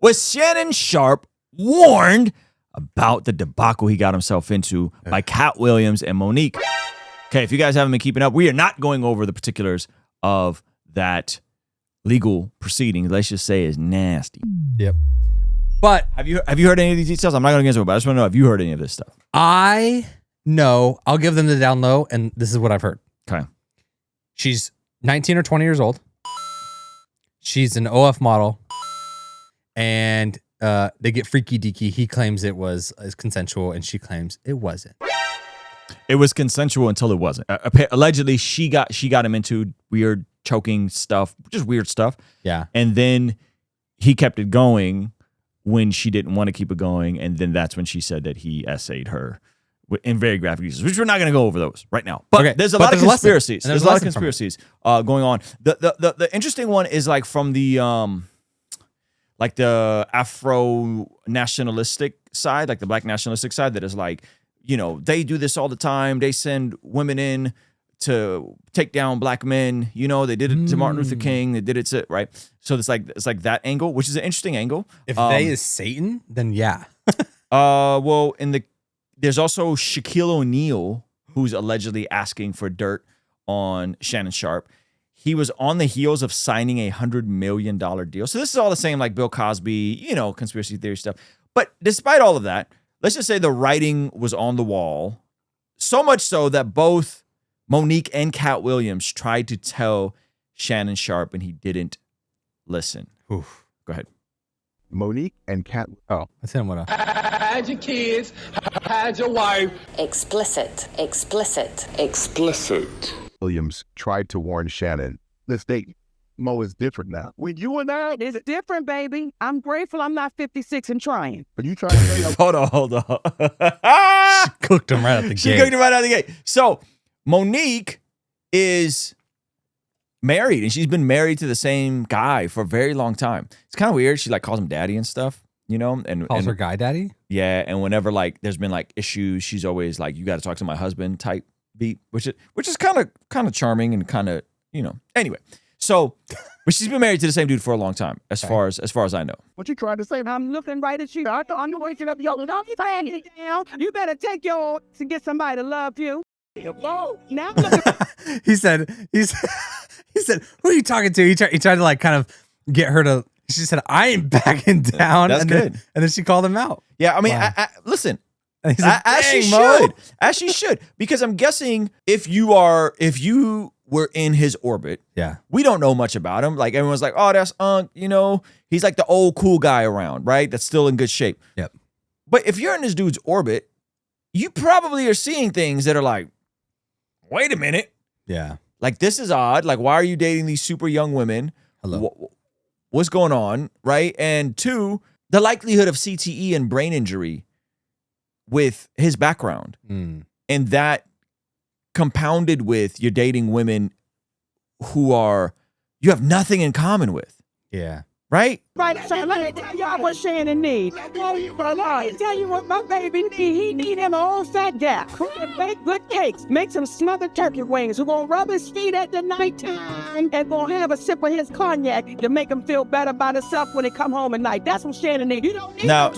Was Shannon Sharpe warned about the debacle he got himself into by Cat Williams and Monique? Okay, if you guys haven't been keeping up, we are not going over the particulars of that legal proceeding. Let's just say is nasty. Yep. But have you heard any of these details? I'm not going to get into it, but I just want to know, have you heard any of this stuff? I know. I'll give them the down low, and this is what I've heard. Okay. She's 19 or 20 years old. She's an OF model, and they get freaky deaky. He claims it was consensual, and she claims it wasn't. It was consensual until it wasn't. Allegedly, she got him into weird choking stuff, just weird stuff. Yeah. And then he kept it going when she didn't want to keep it going, and then that's when she said that he essayed her in very graphic uses, which we're not going to go over those right now. But okay, there's a lot of conspiracies. There's a lot of conspiracies going on. The interesting one is like from the Afro nationalistic side, like the black nationalistic side, that is like, you know, they do this all the time. They send women in to take down black men. You know, they did it to Martin Luther King. They did it to, right? So it's like that angle, which is an interesting angle. If they is Satan, then yeah. Well, there's also Shaquille O'Neal, who's allegedly asking for dirt on Shannon Sharpe. He was on the heels of signing a $100 million deal. So this is all the same, like Bill Cosby, you know, conspiracy theory stuff. But despite all of that, let's just say the writing was on the wall, so much so that both Monique and Cat Williams tried to tell Shannon Sharpe, and he didn't listen. Oof. Go ahead. Monique and Cat. Oh, that's him. What? Had your kids, had your wife. Explicit. Williams tried to warn Shannon. This date, Mo, is different now. When you and I, it's different, baby. I'm grateful I'm not 56 and trying. But you trying to say hold on. She cooked him right out the gate. She cooked him right out the gate. So Monique is married, and she's been married to the same guy for a very long time. It's kind of weird. She like calls him daddy and stuff, you know, and calls her guy daddy. Yeah, and whenever like there's been like issues, she's always like, "You got to talk to my husband" type beat, which is kind of charming and kind of, you know. Anyway, so but she's been married to the same dude for a long time, as far as I know. What you trying to say? I'm looking right at you. I'm waking up your down. You better take your to get somebody to love you. Now he said, who are you talking to? He tried to like kind of get her to. She said, "I ain't backing down." That's good. And then she called him out. Yeah, I mean, wow. listen. Like, as she should, because I'm guessing if you were in his orbit, yeah, we don't know much about him. Like everyone's like, "Oh, that's you know, he's like the old cool guy around, right? That's still in good shape." Yep. But if you're in this dude's orbit, you probably are seeing things that are like, wait a minute. Yeah. Like, this is odd. Like, why are you dating these super young women? Hello. What's going on? Right. And two, the likelihood of CTE and brain injury with his background. And that compounded with you're dating women who you have nothing in common with. Yeah. Right? Right, so let me tell y'all what Shannon needs. Tell you what my baby needs. He need him an old fat gap. Who can bake good cakes, make some smothered turkey wings, who gonna rub his feet at the nighttime and gonna have a sip of his cognac to make him feel better about himself when he come home at night. That's what Shannon needs. You don't need Now.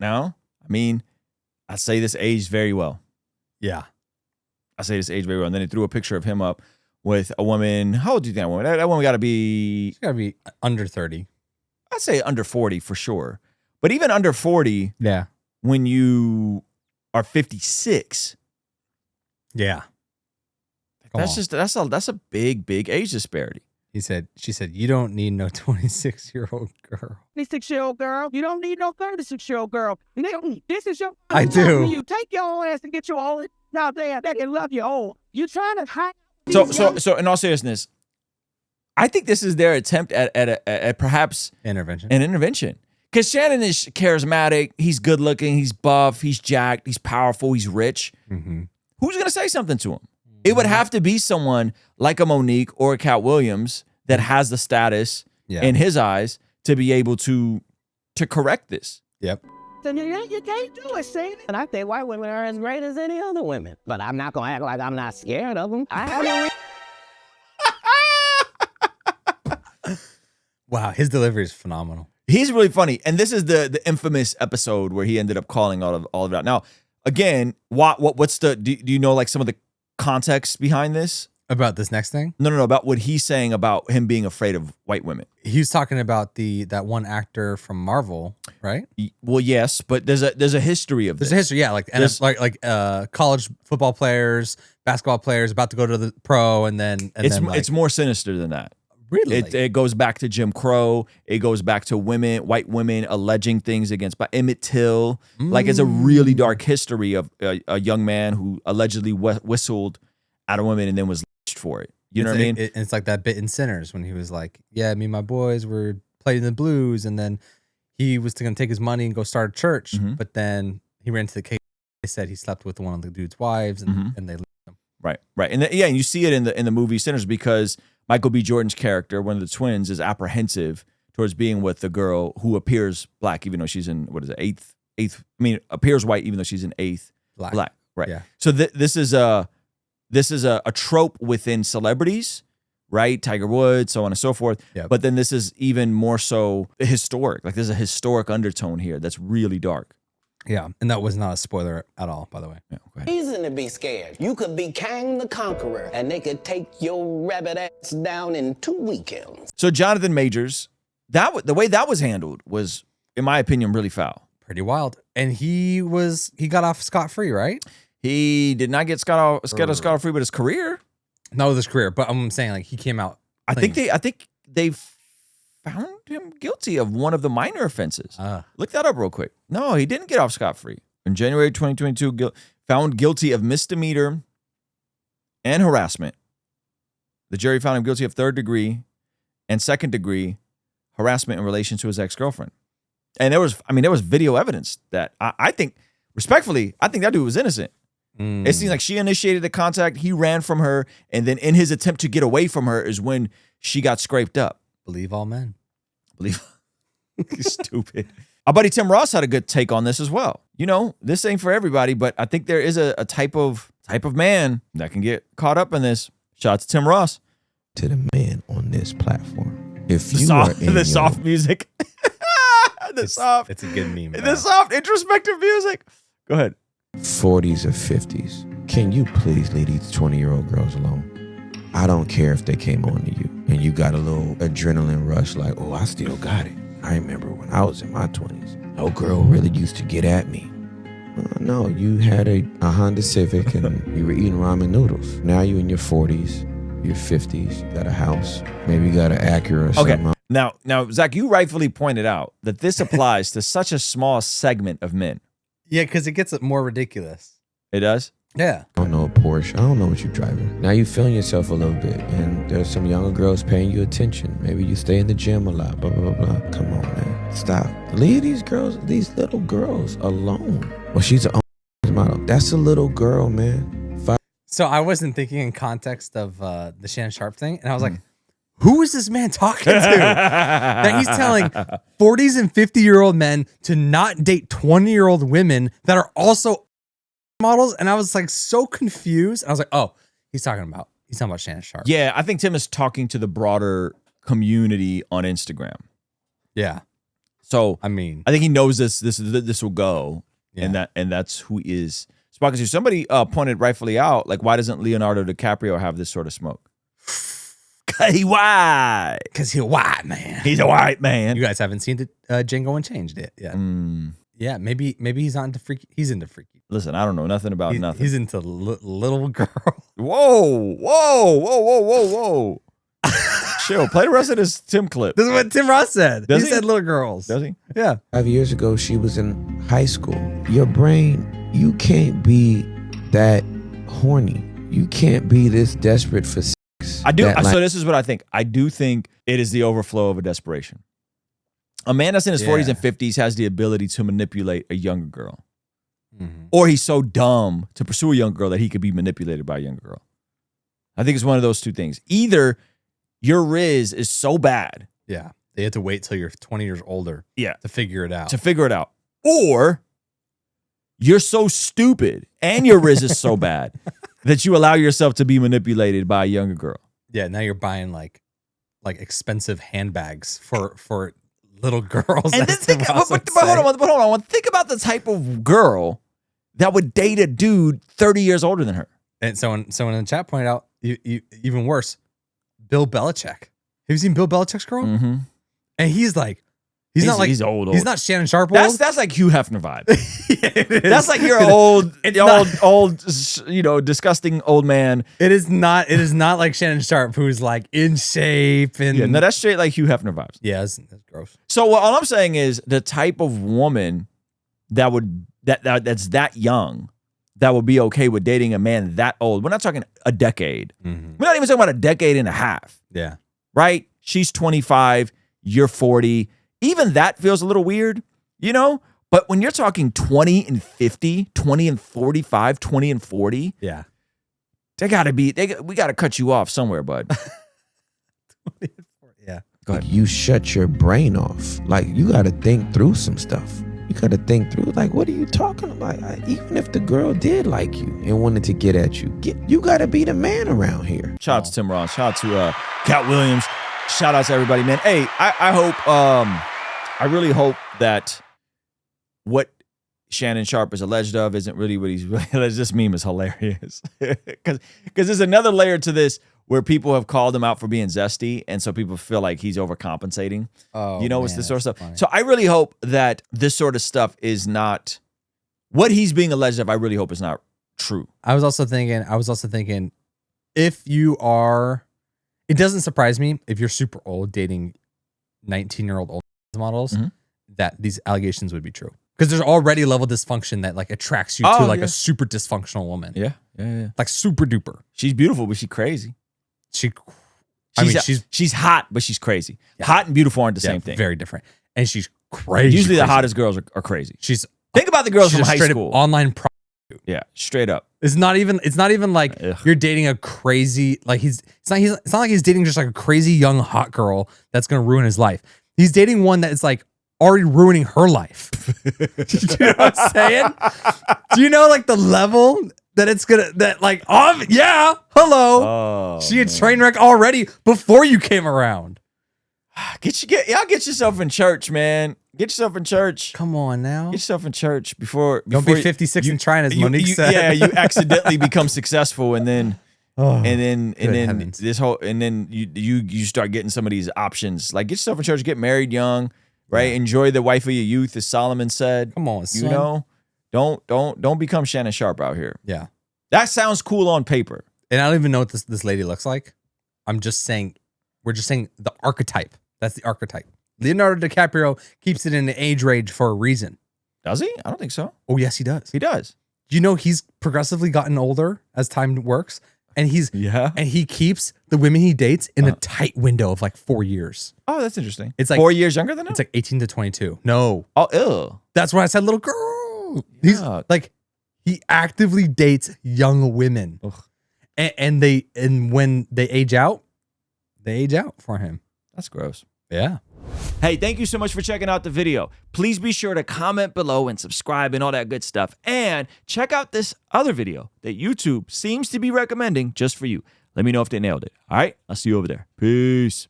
I mean, I say this aged very well. Yeah. I say this aged very well. And then he threw a picture of him up with a woman. How old do you think that woman? That woman got to be... She's got to be under 30. I'd say under 40 for sure. But even under 40, yeah, when you are 56, yeah, that's a big age disparity. She said, you don't need no 26-year-old girl. 26-year-old girl. You don't need no 36-year-old girl. This is your... I do. You take your old ass and get your old out there that can love you old. You trying to hide... So in all seriousness, I think this is their attempt at perhaps an intervention. Because Shannon is charismatic, he's good looking, he's buff, he's jacked, he's powerful, he's rich. Mm-hmm. Who's gonna say something to him? It would have to be someone like a Monique or a Cat Williams that has the status in his eyes to be able to correct this. Yep. Then you can't do it, see? And I think white women are as great as any other women. But I'm not going to act like I'm not scared of them. I haven't... Wow, his delivery is phenomenal. He's really funny, and this is the infamous episode where he ended up calling all of it out. Now, again, what's the? Do you know like some of the context behind this? About this next thing? No, about what he's saying about him being afraid of white women. He's talking about that one actor from Marvel, right? Well, yes, but there's a history of this. There's a history, yeah, like college football players, basketball players about to go to the pro, and then it's more sinister than that. Really, it goes back to Jim Crow. It goes back to white women alleging things against Emmett Till. Like it's a really dark history of a young man who allegedly whistled at a woman and then was lynched for it. You know what I mean? It's like that bit in Sinners when he was like, "Yeah, me and my boys were playing the blues," and then he was going to take his money and go start a church, but then he ran to the case. They said he slept with one of the dude's wives, and they left him. Right. And and you see it in the movie Sinners because Michael B. Jordan's character, one of the twins, is apprehensive towards being with the girl who appears black, even though she's in eighth. I mean, appears white, even though she's in eighth black. Right. Yeah. So this is a trope within celebrities, right? Tiger Woods, so on and so forth. Yep. But then this is even more so historic. Like there's a historic undertone here that's really dark. Yeah, and that was not a spoiler at all, by the way. Yeah, go ahead. Reason to be scared. You could be Kang the Conqueror, and they could take your rabbit ass down in 2 weekends. So Jonathan Majors, the way that was handled was, in my opinion, really foul. Pretty wild. And he got off scot-free, right? He did not get scot-free with his career. Not with his career, but I'm saying like he came out clean. clean. I think they found him guilty of one of the minor offenses. Look that up real quick. No, he didn't get off scot-free. In January 2022, found guilty of misdemeanor and harassment. The jury found him guilty of 3rd degree and 2nd degree harassment in relation to his ex-girlfriend. And there was video evidence that I think, respectfully, I think that dude was innocent. It seems like she initiated the contact. He ran from her. And then in his attempt to get away from her is when she got scraped up. Believe all men. Stupid. Our buddy Tim Ross had a good take on this as well. You know, this ain't for everybody, but I think there is a type of man that can get caught up in this. Shout out to Tim Ross. To the man on this platform. If The you soft, are in the soft music. It's a good meme. The soft introspective music. Go ahead. 40s or 50s, can you please leave these 20-year-old girls alone? I don't care if they came on to you and you got a little adrenaline rush like, oh, I still got it. I remember when I was in my 20s. No girl really used to get at me. No, you had a Honda Civic and you were eating ramen noodles. Now you in your 40s, your 50s, you got a house. Maybe you got an Acura or something. Now, Zach, you rightfully pointed out that this applies to such a small segment of men. Yeah, because it gets more ridiculous. It does? Yeah. I don't know a Porsche. I don't know what you're driving. Now you're feeling yourself a little bit, and there's some younger girls paying you attention. Maybe you stay in the gym a lot, blah, blah, blah. Come on, man. Stop. Leave these little girls alone. Well, she's a model. That's a little girl, man. So I wasn't thinking in context of the Shannon Sharpe thing, and I was like, who is this man talking to? That he's telling 40s and 50-year-old men to not date 20-year-old women that are also models. And I was like so confused. I was like, oh, he's talking about Shannon Sharpe. Yeah, I think Tim is talking to the broader community on Instagram. Yeah. So I mean, I think he knows this will go, yeah. and that's who he is. Somebody pointed rightfully out, like, why doesn't Leonardo DiCaprio have this sort of smoke? He white. Because he's a white man. He's a white man. You guys haven't seen the Django Unchanged yet. Yeah. Yeah, maybe he's not into freaky. He's into freaky. Listen, I don't know nothing about nothing. He's into little girl. Whoa. Chill. Play the rest of this Tim clip. This is what Tim Ross said. He said little girls. Does he? Yeah. 5 years ago, she was in high school. Your brain, you can't be that horny. You can't be this desperate for sex. I do. So this is what I think. I do think it is the overflow of a desperation. A man that's in his 40s and 50s has the ability to manipulate a younger girl. Mm-hmm. Or he's so dumb to pursue a young girl that he could be manipulated by a younger girl. I think it's one of those two things. Either your riz is so bad. Yeah. They have to wait till you're 20 years older to figure it out. Or you're so stupid and your riz is so bad that you allow yourself to be manipulated by a younger girl. Yeah, now you're buying like expensive handbags for little girls. And then as Tim think, Ross but would hold say. on. Think about the type of girl that would date a dude 30 years older than her. And someone in the chat pointed out, even worse, Bill Belichick. Have you seen Bill Belichick's girl? Mm-hmm. And he's not like he's old. He's not Shannon Sharpe old. That's like Hugh Hefner vibe. Yeah, it is. That's like your old, disgusting old man. It is not like Shannon Sharpe, who's like in shape and Yeah, no, that's straight like Hugh Hefner vibes. yeah, that's gross. So all I'm saying is the type of woman that's that young that would be okay with dating a man that old. We're not talking a decade. Mm-hmm. We're not even talking about a decade and a half. Yeah. Right? She's 25, you're 40. Even that feels a little weird, But when you're talking 20 and 50, 20 and 45, 20 and 40, Yeah. we got to cut you off somewhere, bud. Yeah. Go ahead. You shut your brain off. Like, you got to think through some stuff. You got to think through, like, what are you talking about? Even if the girl did like you and wanted to get at you, you got to be the man around here. Shout out to Tim Ross. Shout out to Cat Williams. Shout out to everybody, man. Hey, I hope, I really hope that what Shannon Sharpe is alleged of isn't really what he's really alleged. This meme is hilarious. Because there's another layer to this where people have called him out for being zesty, and so people feel like he's overcompensating. Oh, It's this sort of stuff. funny. So I really hope that this sort of stuff is not what he's being alleged of. I really hope it's not true. I was also thinking, if you are, it doesn't surprise me if you're super old dating 19-year-old old models Mhm. that these allegations would be true. Because there's already a level of dysfunction that like attracts you to Oh, like yeah. a super dysfunctional woman. Yeah. Like super duper. She's beautiful, but she's crazy. She's hot, but she's crazy. Yeah. Hot and beautiful aren't the same thing. Very different. And she's crazy. Usually the crazy. hottest girls are crazy. She's Think about the girls she's from a high straight school. up online pro. Yeah, straight up. It's not even like Ugh. you're dating a crazy like it's not like he's dating just like a crazy young hot girl that's gonna ruin his life. He's dating one that is like already ruining her life. Do you know what I'm saying? Do you know like the level that it's gonna hello. Oh, She had train wreck already before you came around. Y'all get yourself in church, man. Get yourself in church. Come on now. Get yourself in church before Don't be 56 and trying, as Monique said. Yeah, you accidentally become successful, and then heavens. this whole and then you start getting some of these options. Like, get yourself in church, get married young, right? Yeah. Enjoy the wife of your youth, as Solomon said. Come on, son. Don't become Shannon Sharpe out here. Yeah. That sounds cool on paper. And I don't even know what this lady looks like. I'm just saying, we're just saying the archetype. That's the archetype. Leonardo DiCaprio keeps it in the age range for a reason. Does he? I don't think so. Oh, yes, he does. He does. You know, he's progressively gotten older as time works, and he keeps the women he dates in a tight window of like 4 years. Oh, that's interesting. It's like 4 years younger than him? It's like 18 to 22. No, Oh, ew. that's why I said little girl. He's Yeah. like, he actively dates young women, Ugh. and when they age out for him. That's gross. Yeah. Hey, thank you so much for checking out the video. Please be sure to comment below and subscribe and all that good stuff. And check out this other video that YouTube seems to be recommending just for you. Let me know if they nailed it. All right? I'll see you over there. Peace.